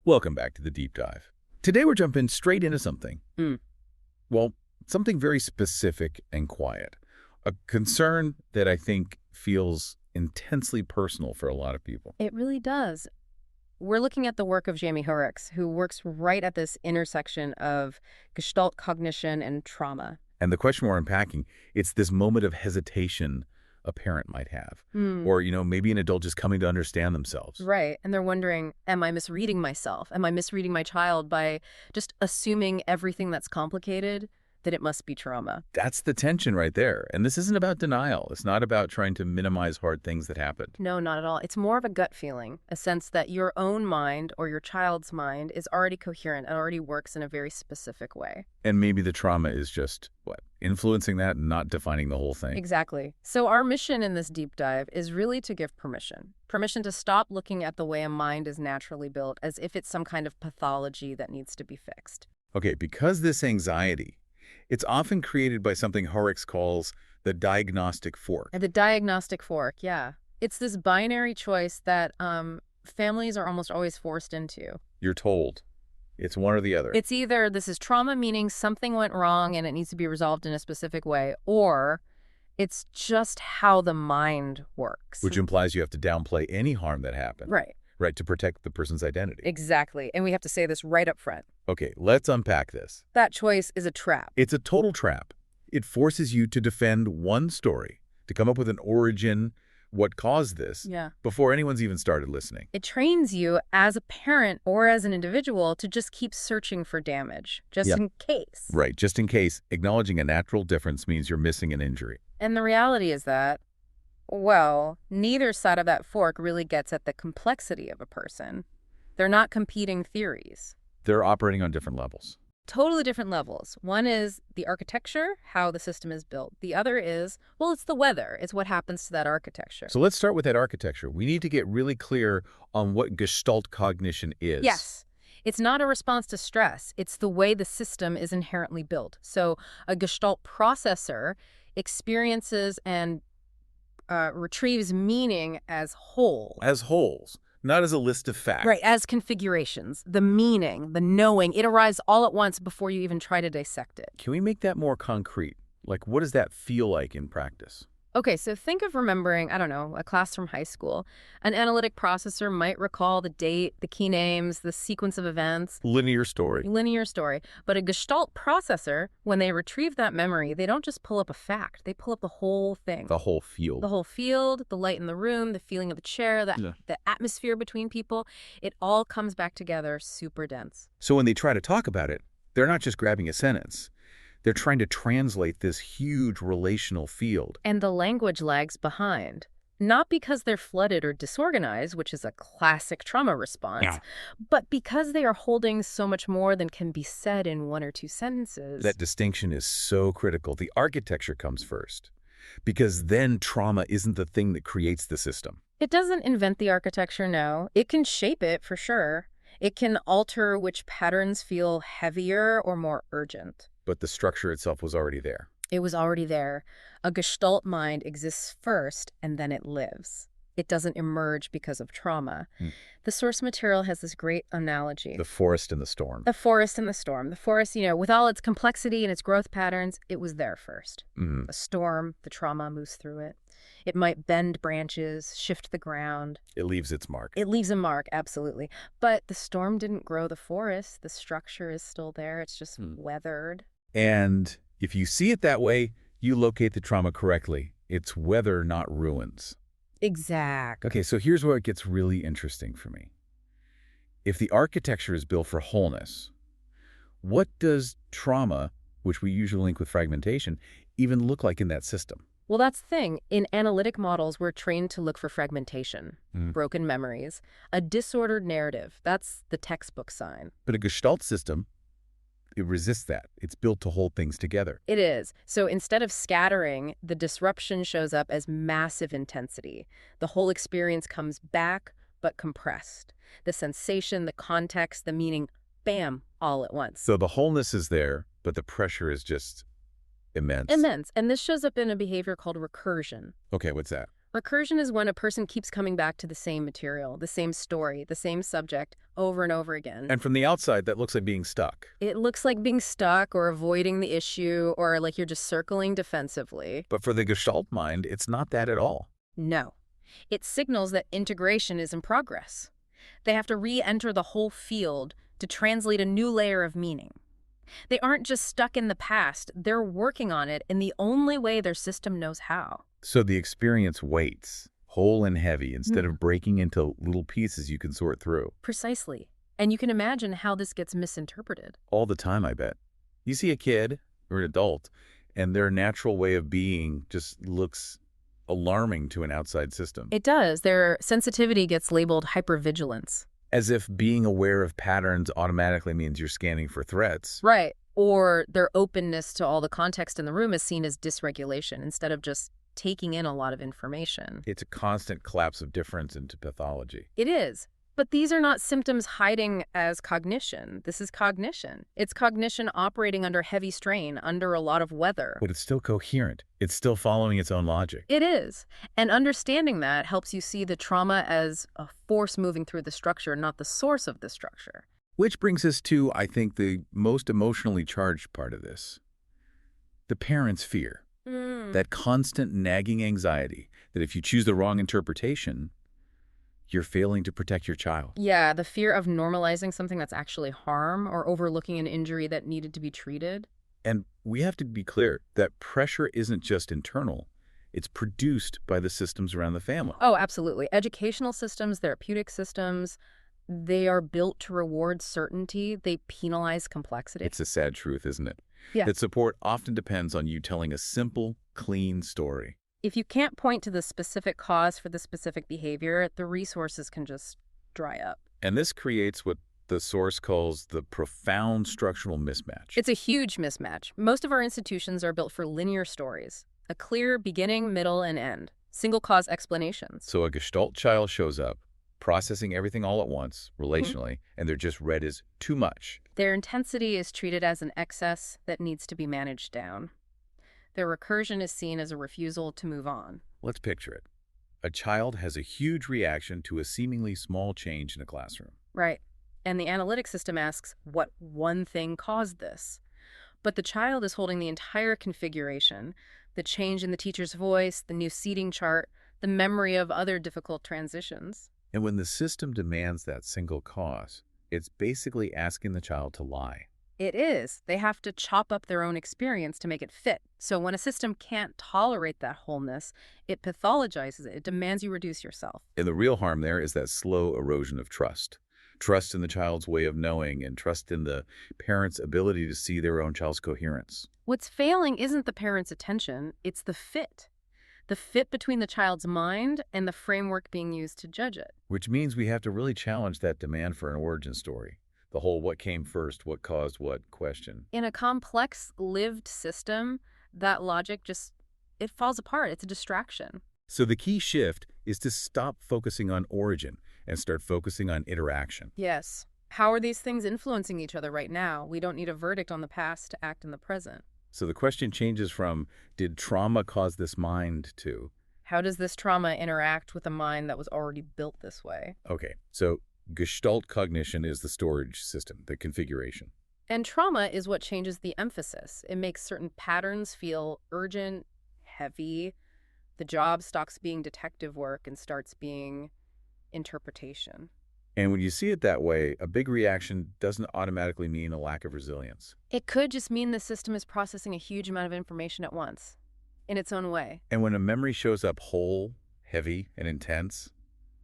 Welcome back to the Deep Dive. Today we're jumping straight into something. Well, something very specific and quiet. A concern that I think feels intensely personal for a lot of people. It really does. We're looking at the work of Jaime Hoerricks, who works right at this intersection of Gestalt cognition and trauma. And the question we're unpacking, it's this moment of hesitation a parent might have. Or, maybe an adult just coming to understand themselves. Right. And they're wondering, am I misreading myself? Am I misreading my child by just assuming everything that's complicated, that it must be trauma? That's the tension right there. And this isn't about denial. It's not about trying to minimize hard things that happened. No, not at all. It's more of a gut feeling, a sense that your own mind or your child's mind is already coherent and already works in a very specific way. And maybe the trauma is just, influencing that and not defining the whole thing. Exactly. So our mission in this deep dive is really to give permission. Permission to stop looking at the way a mind is naturally built as if it's some kind of pathology that needs to be fixed. Okay, because this anxiety, it's often created by something Hoerricks calls the diagnostic fork. And the diagnostic fork, yeah. It's this binary choice that families are almost always forced into. You're told. It's one or the other. It's either this is trauma, meaning something went wrong and it needs to be resolved in a specific way, or it's just how the mind works. Which implies you have to downplay any harm that happened. Right. Right, to protect the person's identity. Exactly. And we have to say this right up front. Okay, let's unpack this. That choice is a trap. It's a total trap. It forces you to defend one story, to come up with an origin, what caused this, before anyone's even started listening. It trains you as a parent or as an individual to just keep searching for damage, just in case. Right, just in case. Acknowledging a natural difference means you're missing an injury. And the reality is that, well, neither side of that fork really gets at the complexity of a person. They're not competing theories. They're operating on different levels. Totally different levels. One is the architecture, how the system is built. The other is, well, it's the weather. It's what happens to that architecture. So let's start with that architecture. We need to get really clear on what Gestalt cognition is. Yes. It's not a response to stress. It's the way the system is inherently built. So a Gestalt processor experiences and retrieves meaning as whole. As wholes, not as a list of facts. Right, as configurations. The meaning, the knowing, it arrives all at once before you even try to dissect it. Can we make that more concrete? Like, what does that feel like in practice? Okay, so think of remembering, I don't know, a class from high school. An analytic processor might recall the date, the key names, the sequence of events. Linear story. Linear story. But a Gestalt processor, when they retrieve that memory, they don't just pull up a fact. They pull up the whole thing. The whole field. The whole field, the light in the room, the feeling of the chair, the atmosphere between people. It all comes back together super dense. So when they try to talk about it, they're not just grabbing a sentence. They're trying to translate this huge relational field. And the language lags behind. Not because they're flooded or disorganized, which is a classic trauma response, but because they are holding so much more than can be said in one or two sentences. That distinction is so critical. The architecture comes first, because then trauma isn't the thing that creates the system. It doesn't invent the architecture, no. It can shape it, for sure. It can alter which patterns feel heavier or more urgent. But the structure itself was already there. It was already there. A Gestalt mind exists first, and then it lives. It doesn't emerge because of trauma. The source material has this great analogy. The forest and the storm. The forest and the storm. The forest, with all its complexity and its growth patterns, it was there first. The storm, the trauma moves through it. It might bend branches, shift the ground. It leaves its mark. It leaves a mark, absolutely. But the storm didn't grow the forest. The structure is still there. It's just weathered. And if you see it that way, you locate the trauma correctly. It's weather, not ruins. Exactly. Okay, so here's where it gets really interesting for me. If the architecture is built for wholeness, what does trauma, which we usually link with fragmentation, even look like in that system? Well, that's the thing. In analytic models, we're trained to look for fragmentation, broken memories, a disordered narrative. That's the textbook sign. But a Gestalt system, it resists that. It's built to hold things together. It is. So instead of scattering, the disruption shows up as massive intensity. The whole experience comes back, but compressed. The sensation, the context, the meaning, bam, all at once. So the wholeness is there, but the pressure is just immense. Immense. And this shows up in a behavior called recursion. Okay, what's that? Recursion is when a person keeps coming back to the same material, the same story, the same subject, over and over again. And from the outside, that looks like being stuck. It looks like being stuck or avoiding the issue or like you're just circling defensively. But for the Gestalt mind, it's not that at all. No. It signals that integration is in progress. They have to re-enter the whole field to translate a new layer of meaning. They aren't just stuck in the past, they're working on it in the only way their system knows how. So the experience weights, whole and heavy, instead of breaking into little pieces you can sort through. Precisely. And you can imagine how this gets misinterpreted. All the time, I bet. You see a kid or an adult, and their natural way of being just looks alarming to an outside system. It does. Their sensitivity gets labeled hypervigilance. As if being aware of patterns automatically means you're scanning for threats. Right. Or their openness to all the context in the room is seen as dysregulation instead of just taking in a lot of information. It's a constant collapse of difference into pathology. It is. But these are not symptoms hiding as cognition. This is cognition. It's cognition operating under heavy strain, under a lot of weather. But it's still coherent. It's still following its own logic. It is. And understanding that helps you see the trauma as a force moving through the structure, not the source of the structure. Which brings us to, I think, the most emotionally charged part of this. The parent's fear. That constant nagging anxiety that if you choose the wrong interpretation, you're failing to protect your child. Yeah, the fear of normalizing something that's actually harm or overlooking an injury that needed to be treated. And we have to be clear that pressure isn't just internal. It's produced by the systems around the family. Oh, absolutely. Educational systems, therapeutic systems, they are built to reward certainty. They penalize complexity. It's a sad truth, isn't it? Yeah. That support often depends on you telling a simple, clean story. If you can't point to the specific cause for the specific behavior, the resources can just dry up. And this creates what the source calls the profound structural mismatch. It's a huge mismatch. Most of our institutions are built for linear stories, a clear beginning, middle, and end, single cause explanations. So a Gestalt child shows up, processing everything all at once, relationally, and they're just read as too much. Their intensity is treated as an excess that needs to be managed down. Their recursion is seen as a refusal to move on. Let's picture it. A child has a huge reaction to a seemingly small change in a classroom. Right. And the analytic system asks what one thing caused this. But the child is holding the entire configuration, the change in the teacher's voice, the new seating chart, the memory of other difficult transitions. And when the system demands that single cause, it's basically asking the child to lie. It is. They have to chop up their own experience to make it fit. So when a system can't tolerate that wholeness, it pathologizes it. It demands you reduce yourself. And the real harm there is that slow erosion of trust. Trust in the child's way of knowing and trust in the parent's ability to see their own child's coherence. What's failing isn't the parent's attention, it's the fit. The fit between the child's mind and the framework being used to judge it. Which means we have to really challenge that demand for an origin story. The whole what came first, what caused what question. In a complex, lived system, that logic it falls apart. It's a distraction. So the key shift is to stop focusing on origin and start focusing on interaction. Yes. How are these things influencing each other right now? We don't need a verdict on the past to act in the present. So the question changes from, did trauma cause this mind, to, how does this trauma interact with a mind that was already built this way? Okay, so Gestalt cognition is the storage system, the configuration. And trauma is what changes the emphasis. It makes certain patterns feel urgent, heavy. The job stops being detective work and starts being interpretation. And when you see it that way, a big reaction doesn't automatically mean a lack of resilience. It could just mean the system is processing a huge amount of information at once, in its own way. And when a memory shows up whole, heavy, and intense,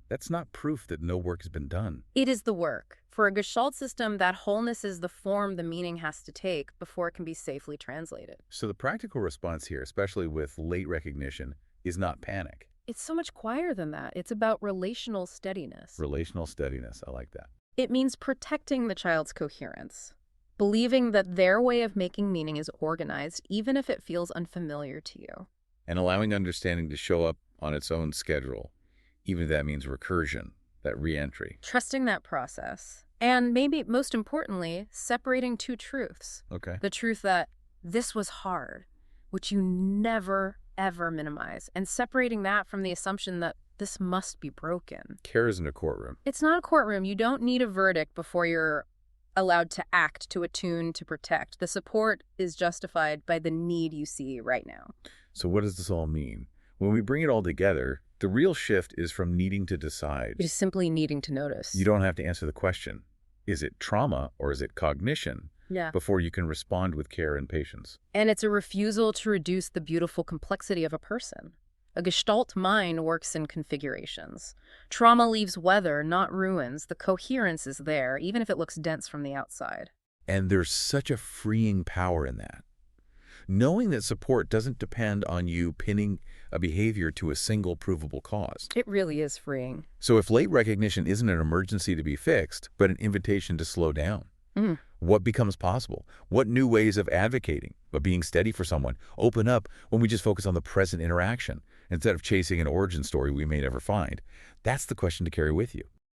that's not proof that no work has been done. It is the work. For a Gestalt system, that wholeness is the form the meaning has to take before it can be safely translated. So the practical response here, especially with late recognition, is not panic. It's so much quieter than that. It's about relational steadiness. Relational steadiness, I like that. It means protecting the child's coherence, believing that their way of making meaning is organized, even if it feels unfamiliar to you. And allowing understanding to show up on its own schedule, even if that means recursion, that re-entry. Trusting that process. And maybe most importantly, separating two truths. Okay. The truth that this was hard, which you never ever minimize, and separating that from the assumption that this must be broken. Care isn't a courtroom. It's not a courtroom. You don't need a verdict before you're allowed to act, to attune, to protect. The support is justified by the need you see right now. So what does this all mean? When we bring it all together, the real shift is from needing to decide. It is simply needing to notice. You don't have to answer the question, is it trauma or is it cognition? Yeah. Before you can respond with care and patience. And it's a refusal to reduce the beautiful complexity of a person. A Gestalt mind works in configurations. Trauma leaves weather, not ruins. The coherence is there, even if it looks dense from the outside. And there's such a freeing power in that. Knowing that support doesn't depend on you pinning a behavior to a single provable cause. It really is freeing. So if late recognition isn't an emergency to be fixed, but an invitation to slow down, what becomes possible? What new ways of advocating, of being steady for someone, open up when we just focus on the present interaction instead of chasing an origin story we may never find? That's the question to carry with you.